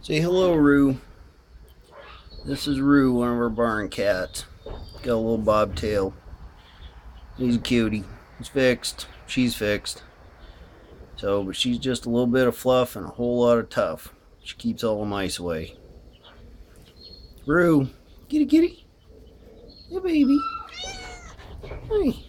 Say hello, Rhue. This is Rhue, one of our barn cats. Got a little bobtail. He's a cutie. He's fixed. She's fixed. But she's just a little bit of fluff and a whole lot of tough. She keeps all the mice away. Rhue, kitty kitty. Yeah, baby. Hey.